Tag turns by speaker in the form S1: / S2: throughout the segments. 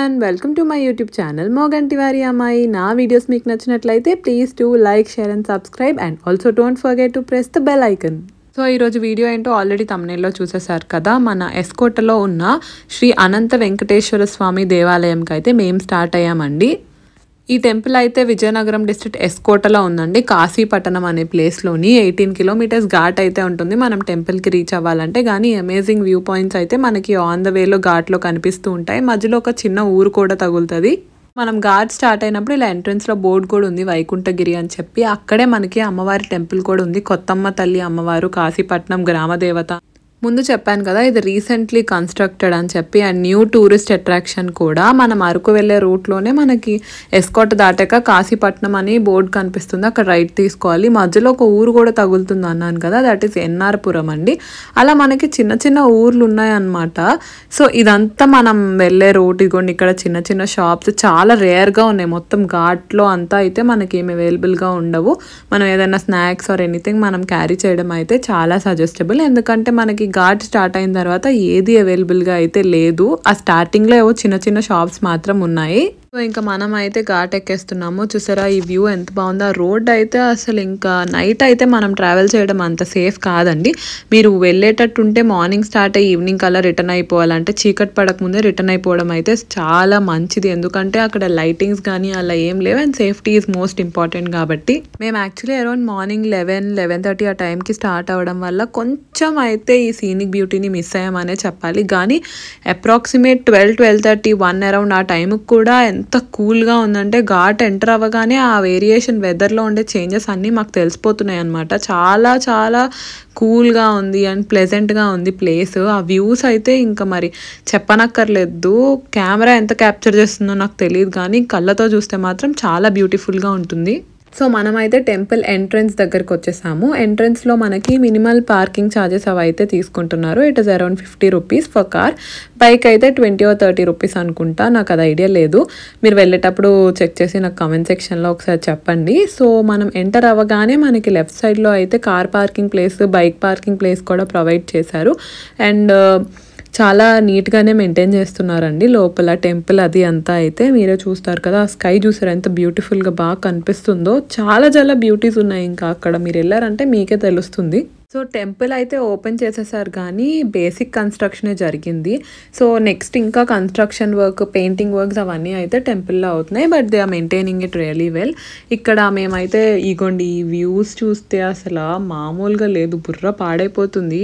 S1: everyone, welcome to my YouTube channel Mogan Tiwari Amai. Na videos meeku nachinatlaite please do like, share and subscribe, and also don't forget to press the bell icon. So ఈరోజు video ఏంటో already తమ్నైల్లో చూసేశారు కదా. మన ఎస్కోటలో ఉన్న శ్రీ అనంత వెంకటేశ్వర స్వామి దేవాలయంకి అయితే మేము start అయ్యామండి. ఈ temple అయితే Vizianagaram district ఎస్కోటలో ఉందండి. కాశీపట్టణం అనే ప్లేస్లోని 18 కిలోమీటర్స్ ఘాట్ అయితే ఉంటుంది మనం టెంపుల్కి రీచ్ అవ్వాలంటే. కానీ అమేజింగ్ వ్యూ పాయింట్స్ అయితే మనకి ఆన్ ద వేలో ఘాట్లో కనిపిస్తూ ఉంటాయి. మధ్యలో ఒక చిన్న ఊరు కూడా తగులుతుంది. మనం ఘాట్ స్టార్ట్ అయినప్పుడు ఇలా ఎంట్రన్స్లో బోర్డు కూడా ఉంది వైకుంఠగిరి అని చెప్పి. అక్కడే మనకి అమ్మవారి టెంపుల్ కూడా ఉంది. కొత్తమ్మ తల్లి అమ్మవారు, కాశీపట్నం గ్రామ దేవత. ముందు చెప్పాను కదా ఇది రీసెంట్లీ కన్స్ట్రక్టెడ్ అని చెప్పి. అండ్ న్యూ టూరిస్ట్ అట్రాక్షన్ కూడా. మనం అరకు వెళ్ళే రూట్లోనే మనకి ఎస్కోట్ దాటాక కాశీపట్నం అని బోర్డు కనిపిస్తుంది, అక్కడ రైట్ తీసుకోవాలి. మధ్యలో ఒక ఊరు కూడా తగులుతుంది అన్నాను కదా, దట్ ఈస్ ఎన్ఆర్పురం అండి. అలా మనకి చిన్న చిన్న ఊర్లు ఉన్నాయన్నమాట. సో ఇదంతా మనం వెళ్ళే రూట్. ఇదిగోండి ఇక్కడ చిన్న చిన్న షాప్స్ చాలా రేర్గా ఉన్నాయి. మొత్తం ఘాట్లో అంతా అయితే మనకి ఏమి అవైలబుల్గా ఉండవు. మనం ఏదైనా స్నాక్స్ ఆర్ ఎనీథింగ్ మనం క్యారీ చేయడం అయితే చాలా సజెస్టబుల్. ఎందుకంటే మనకి ఘాట్ స్టార్ట్ అయిన తర్వాత ఏది అవైలబుల్గా అయితే లేదు. ఆ స్టార్టింగ్లో ఏవో చిన్న చిన్న షాప్స్ మాత్రం ఉన్నాయి. సో ఇంకా మనం అయితే ఘాట్ ఎక్కేస్తున్నాము. చూసారా ఈ వ్యూ ఎంత బాగుందో. ఆ రోడ్ అయితే అసలు ఇంకా నైట్ అయితే మనం ట్రావెల్ చేయడం అంత సేఫ్ కాదండి. మీరు వెళ్ళేటట్టుంటే మార్నింగ్ స్టార్ట్ అయ్యి ఈవినింగ్ కల్లా రిటర్న్ అయిపోవాలంటే చీకటి పడకముందే రిటర్న్ అయిపోవడం అయితే చాలా మంచిది. ఎందుకంటే అక్కడ లైటింగ్స్ కానీ అలా ఏం లేవు. And safety is most important కాబట్టి. మేము యాక్చువల్లీ అరౌండ్ మార్నింగ్ 11-11:30 ఆ టైంకి స్టార్ట్ అవ్వడం వల్ల కొంచెం అయితే ఈ సీనిక్ బ్యూటీని మిస్ అయ్యామనే చెప్పాలి. కానీ అప్రాక్సిమేట్ 12-12:30 1 అరౌండ్ ఆ టైంకి కూడా ఎంత కూల్గా ఉందంటే ఘాట్ ఎంటర్ అవ్వగానే ఆ వేరియేషన్ వెదర్లో ఉండే చేంజెస్ అన్నీ మాకు తెలిసిపోతున్నాయి అనమాట. చాలా చాలా కూల్గా ఉంది అండ్ ప్లెజెంట్గా ఉంది ప్లేస్. ఆ వ్యూస్ అయితే ఇంకా మరి చెప్పనక్కర్లేదు. కెమెరా ఎంత క్యాప్చర్ చేస్తుందో నాకు తెలియదు, కానీ కళ్ళతో చూస్తే మాత్రం చాలా బ్యూటిఫుల్గా ఉంటుంది. సో మనమైతే టెంపుల్ ఎంట్రన్స్ దగ్గరికి వచ్చేసాము. ఎంట్రన్స్లో మనకి మినిమల్ పార్కింగ్ ఛార్జెస్ అవి అయితే తీసుకుంటున్నారు. It is around 50 rupees for car. Bike అయితే 20 or 30 రూపీస్ అనుకుంటా, నాకు అది ఐడియా లేదు. మీరు వెళ్ళేటప్పుడు చెక్ చేసి నాకు కామెంట్ సెక్షన్లో ఒకసారి చెప్పండి. సో మనం ఎంటర్ అవ్వగానే మనకి లెఫ్ట్ సైడ్లో అయితే car parking place, bike parking place కూడా ప్రొవైడ్ చేశారు. అండ్ చాలా నీట్గానే మెయింటైన్ చేస్తున్నారండి లోపల టెంపుల్ అది అంతా. అయితే మీరే చూస్తారు కదా, స్కై చూసారు ఎంత బ్యూటిఫుల్గా బాగా కనిపిస్తుందో. చాలా చాలా బ్యూటీస్ ఉన్నాయి. ఇంకా అక్కడ మీరు వెళ్ళారంటే మీకే తెలుస్తుంది. సో టెంపుల్ అయితే ఓపెన్ చేసేసారు కానీ బేసిక్ కన్స్ట్రక్షనే జరిగింది. సో నెక్స్ట్ ఇంకా కన్స్ట్రక్షన్ వర్క్, పెయింటింగ్ వర్క్స్ అవన్నీ అయితే టెంపుల్లో అవుతున్నాయి. But they are maintaining it really well. ఇక్కడ మేమైతే ఇగోండి ఈ వ్యూస్ చూస్తే అసలు మామూలుగా లేదు, బుర్ర పాడైపోతుంది.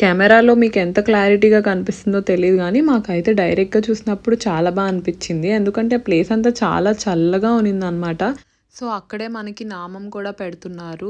S1: కెమెరాలో మీకు ఎంత క్లారిటీగా కనిపిస్తుందో తెలియదు, కానీ మాకైతే డైరెక్ట్గా చూసినప్పుడు చాలా బాగా అనిపించింది. ఎందుకంటే ప్లేస్ అంతా చాలా చల్లగా ఉన్నింది అనమాట. సో అక్కడే మనకి నామం కూడా పెడుతున్నారు,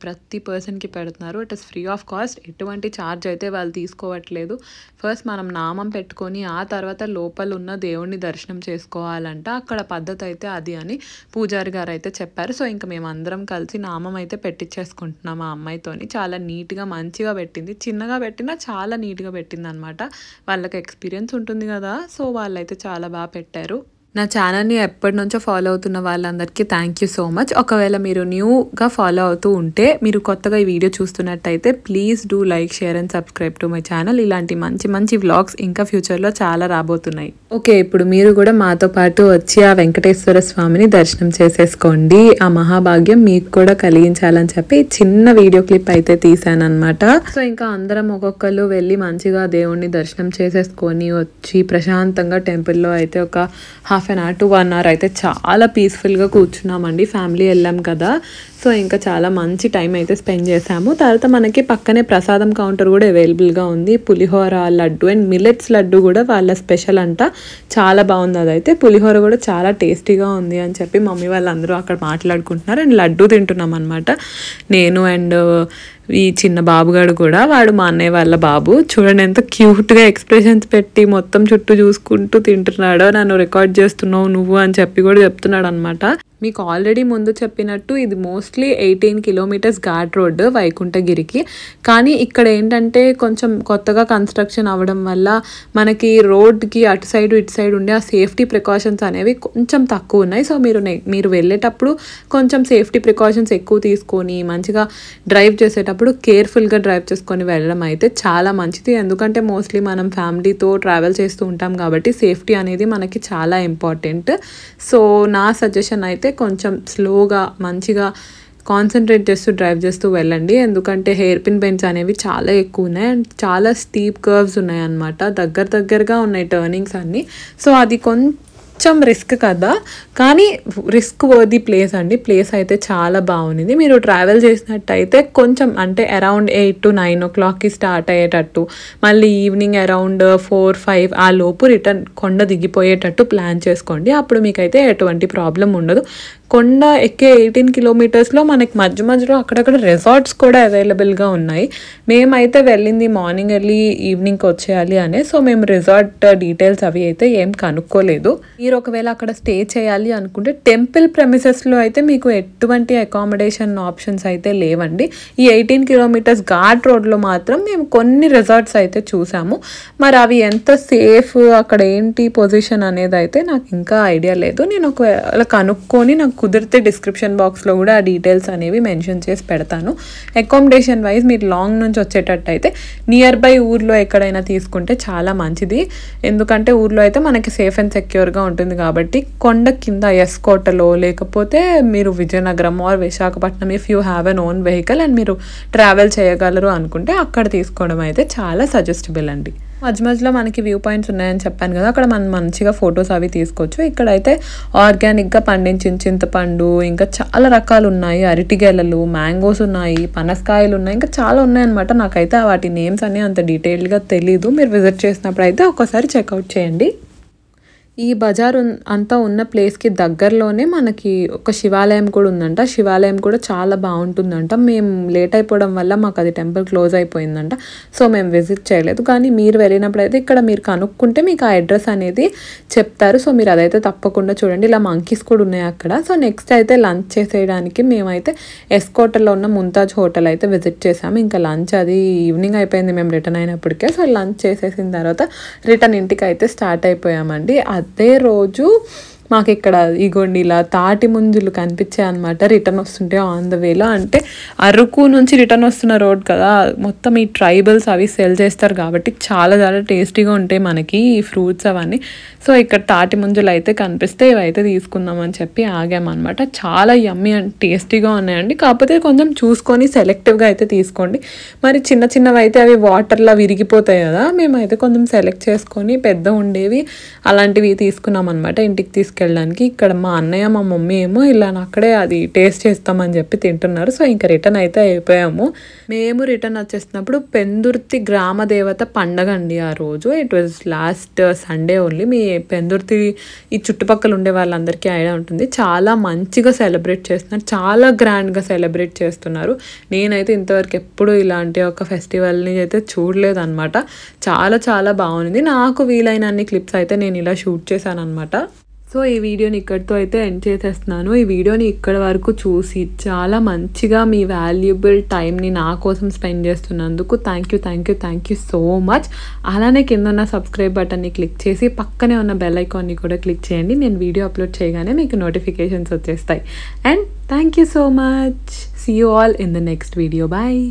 S1: ప్రతి పర్సన్కి పెడుతున్నారు. It is free of cost, ఎటువంటి ఛార్జ్ అయితే వాళ్ళు తీసుకోవట్లేదు. ఫస్ట్ మనం నామం పెట్టుకొని ఆ తర్వాత లోపల ఉన్న దేవుణ్ణి దర్శనం చేసుకోవాలంట. అక్కడ పద్ధతి అయితే అది అని పూజారి గారు అయితే చెప్పారు. సో ఇంకా మేము అందరం కలిసి నామం అయితే పెట్టించేసుకుంటున్నాం ఆ అమ్మాయితోని. చాలా నీట్గా మంచిగా పెట్టింది. చిన్నగా పెట్టినా చాలా నీట్గా పెట్టింది అనమాట. వాళ్ళకి ఎక్స్పీరియన్స్ ఉంటుంది కదా, సో వాళ్ళైతే చాలా బాగా పెట్టారు. నా ఛానల్ని ఎప్పటి నుంచో ఫాలో అవుతున్న వాళ్ళందరికీ థ్యాంక్ యూ సో మచ్. ఒకవేళ మీరు న్యూగా ఫాలో అవుతూ ఉంటే, మీరు కొత్తగా ఈ వీడియో చూస్తున్నట్టయితే please do like, share and subscribe to my channel. ఇలాంటి మంచి మంచి వ్లాగ్స్ ఇంకా ఫ్యూచర్లో చాలా రాబోతున్నాయి. ఓకే, ఇప్పుడు మీరు కూడా మాతో పాటు వచ్చి ఆ వెంకటేశ్వర స్వామిని దర్శనం చేసేసుకోండి. ఆ మహాభాగ్యం మీకు కూడా కలిగించాలని చెప్పి చిన్న వీడియో క్లిప్ అయితే తీసాను అనమాట. సో ఇంకా అందరం ఒక్కొక్కరు వెళ్ళి మంచిగా దేవుణ్ణి దర్శనం చేసేసుకొని వచ్చి ప్రశాంతంగా టెంపుల్లో అయితే ఒక 1/2 hour to 1 hour అయితే చాలా పీస్ఫుల్గా కూర్చున్నామండి. ఫ్యామిలీ వెళ్ళాం కదా, సో ఇంకా చాలా మంచి టైం అయితే స్పెండ్ చేసాము. తర్వాత మనకి పక్కనే ప్రసాదం కౌంటర్ కూడా అవైలబుల్గా ఉంది. పులిహోర, లడ్డు అండ్ మిల్లెట్స్ లడ్డు కూడా వాళ్ళ స్పెషల్ అంట. చాలా బాగుంది అదైతే. పులిహోర కూడా చాలా టేస్టీగా ఉంది అని చెప్పి మమ్మీ వాళ్ళందరూ అక్కడ మాట్లాడుకుంటున్నారు. అండ్ లడ్డు తింటున్నాం అనమాట నేను అండ్ ఈ చిన్న బాబుగాడు కూడా. వాడు మా అన్నయ్య వాళ్ళ బాబు. చూడండి ఎంత క్యూట్గా ఎక్స్ప్రెషన్స్ పెట్టి మొత్తం చుట్టూ చూసుకుంటూ తింటున్నాడో. నన్ను రికార్డ్ చేస్తున్నావు నువ్వు అని చెప్పి కూడా చెప్తున్నాడు అనమాట. మీకు ఆల్రెడీ ముందు చెప్పినట్టు ఇది మోస్ట్లీ 18 కిలోమీటర్స్ ఘాట్ రోడ్ వైకుంఠగిరికి. కానీ ఇక్కడ ఏంటంటే కొంచెం కొత్తగా కన్స్ట్రక్షన్ అవ్వడం వల్ల మనకి రోడ్కి అటు సైడ్ ఇటు సైడ్ ఉండే ఆ సేఫ్టీ ప్రికాషన్స్ అనేవి కొంచెం తక్కువ ఉన్నాయి. సో మీరు వెళ్ళేటప్పుడు కొంచెం సేఫ్టీ ప్రికాషన్స్ ఎక్కువ తీసుకొని మంచిగా డ్రైవ్ చేసేటప్పుడు కేర్ఫుల్గా డ్రైవ్ చేసుకొని వెళ్ళడం అయితే చాలా మంచిది. ఎందుకంటే మోస్ట్లీ మనం ఫ్యామిలీతో ట్రావెల్ చేస్తూ ఉంటాం కాబట్టి సేఫ్టీ అనేది మనకి చాలా ఇంపార్టెంట్. సో నా సజెషన్ అయితే కొంచెం స్లోగా మంచిగా కాన్సన్ట్రేట్ చేస్తూ డ్రైవ్ చేస్తూ వెళ్ళండి. ఎందుకంటే హెయిర్ పిన్ బెండ్స్ అనేవి చాలా ఎక్కువ ఉన్నాయి అండ్ చాలా స్టీప్ కర్వ్స్ ఉన్నాయి అన్నమాట. దగ్గరగా ఉన్నాయి టర్నింగ్స్ అన్నీ. సో అది కొంచెం రిస్క్ కదా, కానీ రిస్క్ వర్ది ప్లేస్ అండి. ప్లేస్ అయితే చాలా బాగుంది. మీరు ట్రావెల్ చేసినట్టయితే కొంచెం అంటే అరౌండ్ 8 to 9 o'clockకి స్టార్ట్ అయ్యేటట్టు, మళ్ళీ ఈవినింగ్ అరౌండ్ 4-5 ఆ లోపు రిటర్న్ కొండ దిగిపోయేటట్టు ప్లాన్ చేసుకోండి. అప్పుడు మీకైతే ఎటువంటి ప్రాబ్లం ఉండదు. కొండ ఎక్కే 18 కిలోమీటర్స్లో మనకి మధ్యలో అక్కడక్కడ రిసార్ట్స్ కూడా అవైలబుల్గా ఉన్నాయి. మేమైతే వెళ్ళింది మార్నింగ్ వెళ్ళి ఈవినింగ్కి వచ్చేయాలి అనే. సో మేము రిసార్ట్ డీటెయిల్స్ అవి అయితే ఏం కనుక్కోలేదు. మీరు ఒకవేళ అక్కడ స్టే చేయాలి అనుకుంటే టెంపుల్ ప్రెమిసెస్లో అయితే మీకు ఎటువంటి అకామిడేషన్ ఆప్షన్స్ అయితే లేవండి. ఈ 18 కిలోమీటర్స్ ఘాట్ రోడ్లో మాత్రం మేము కొన్ని రిసార్ట్స్ అయితే చూసాము. మరి అవి ఎంత సేఫ్, అక్కడ ఏంటి పొజిషన్ అనేది అయితే నాకు ఇంకా ఐడియా లేదు. నేను ఒకవేళ కనుక్కొని నాకు కుదిరితే డిస్క్రిప్షన్ బాక్స్లో కూడా ఆ డీటెయిల్స్ అనేవి మెన్షన్ చేసి పెడతాను. అకామిడేషన్ వైజ్ మీరు లాంగ్ నుంచి వచ్చేటట్టు అయితే నియర్ బై ఊర్లో ఎక్కడైనా తీసుకుంటే చాలా మంచిది. ఎందుకంటే ఊర్లో అయితే మనకి సేఫ్ అండ్ సెక్యూర్గా ఉంటుంది కాబట్టి కొండ కింద ఎస్కోటలో లేకపోతే మీరు Vizianagaram or Visakhapatnam if you have an own vehicle and మీరు ట్రావెల్ చేయగలరు అనుకుంటే అక్కడ తీసుకోవడం అయితే చాలా సజెస్టబుల్ అండి. మధ్యలో మనకి వ్యూ పాయింట్స్ ఉన్నాయని చెప్పాను కదా, అక్కడ మనం మంచిగా ఫొటోస్ అవి తీసుకోవచ్చు. ఇక్కడైతే ఆర్గానిక్గా పండించిన చింతపండు, ఇంకా చాలా రకాలు ఉన్నాయి. అరటిగెలలు, మ్యాంగోస్ ఉన్నాయి, పనసకాయలు ఉన్నాయి, ఇంకా చాలా ఉన్నాయన్నమాట. నాకైతే వాటి నేమ్స్ అన్నీ అంత డీటెయిల్డ్గా తెలీదు. మీరు విజిట్ చేసినప్పుడు అయితే ఒక్కసారి చెక్అవుట్ చేయండి. ఈ బజార్ అంతా ఉన్న ప్లేస్కి దగ్గరలోనే మనకి ఒక శివాలయం కూడా ఉందంట. శివాలయం కూడా చాలా బాగుంటుందంట. మేము లేట్ అయిపోవడం వల్ల మాకు అది టెంపుల్ క్లోజ్ అయిపోయిందంట. సో మేము విజిట్ చేయలేదు. కానీ మీరు వెళ్ళినప్పుడు అయితే ఇక్కడ మీరు కనుక్కుంటే మీకు ఆ అడ్రస్ అనేది చెప్తారు. సో మీరు అదైతే తప్పకుండా చూడండి. ఇలా మంకీస్ కూడా ఉన్నాయి అక్కడ. సో నెక్స్ట్ అయితే లంచ్ చేసేయడానికి మేమైతే ఎస్కోటలో ఉన్న ముంతాజ్ హోటల్ అయితే విజిట్ చేసాము. ఇంకా లంచ్ అది ఈవినింగ్ అయిపోయింది మేము రిటర్న్ అయినప్పటికే. సో లంచ్ చేసేసిన తర్వాత రిటర్న్ ఇంటికి అయితే స్టార్ట్ అయిపోయామండి. అదే రోజు మాకు ఇక్కడ ఇగోండి ఇలా తాటి ముంజులు కనిపించాయి అనమాట. రిటర్న్ వస్తుంటే ఆన్ ద వేలో, అంటే అరకు నుంచి రిటర్న్ వస్తున్న రోడ్ కదా, మొత్తం ఈ ట్రైబల్స్ అవి సెల్ చేస్తారు కాబట్టి చాలా టేస్టీగా ఉంటాయి మనకి ఈ ఫ్రూట్స్ అవన్నీ. సో ఇక్కడ తాటి ముంజులు అయితే కనిపిస్తే ఇవైతే తీసుకుందామని చెప్పి ఆగామన్నమాట. చాలా యమ్మీ అండ్ టేస్టీగా ఉన్నాయండి. కాకపోతే కొంచెం చూసుకొని సెలెక్టివ్గా అయితే తీసుకోండి. మరి చిన్నవి అయితే అవి వాటర్లో విరిగిపోతాయి కదా, మేమైతే కొంచెం సెలెక్ట్ చేసుకొని పెద్ద ఉండేవి అలాంటివి తీసుకున్నాం అనమాట ఇంటికి తీసుకెళ్ళడానికి. ఇక్కడ మా అన్నయ్య మా మమ్మీ ఏమో ఇలా అక్కడే అది టేస్ట్ చేస్తామని చెప్పి తింటున్నారు. సో ఇంకా రిటర్న్ అయితే అయిపోయాము. మేము రిటర్న్ వచ్చేసినప్పుడు పెందుర్తి గ్రామ దేవత పండగ అండి ఆ రోజు. It was last Sunday only. మీ పెందుర్తి ఈ చుట్టుపక్కల ఉండే వాళ్ళందరికీ ఐడియా ఉంటుంది. చాలా మంచిగా సెలబ్రేట్ చేస్తున్నారు, చాలా గ్రాండ్గా సెలబ్రేట్ చేస్తున్నారు. నేనైతే ఇంతవరకు ఎప్పుడు ఇలాంటి ఒక ఫెస్టివల్ని అయితే చూడలేదు అనమాట. చాలా బాగుంది. నాకు వీలైన అన్ని క్లిప్స్ అయితే నేను ఇలా షూట్ చేశాను అనమాట. సో ఈ వీడియోని ఇక్కడితో అయితే ఎండ్ చేసేస్తున్నాను. ఈ వీడియోని ఇక్కడ వరకు చూసి చాలా మంచిగా మీ వాల్యుబుల్ టైంని నా కోసం స్పెండ్ చేస్తున్నందుకు థ్యాంక్ యూ సో మచ్. అలానే కింద ఉన్న సబ్స్క్రైబ్ బటన్ని క్లిక్ చేసి పక్కనే ఉన్న బెల్ ఐకాన్ని కూడా క్లిక్ చేయండి. నేను వీడియో అప్లోడ్ చేయగానే మీకు నోటిఫికేషన్స్ వచ్చేస్తాయి. And thank you so much. See you all in the next video. Bye.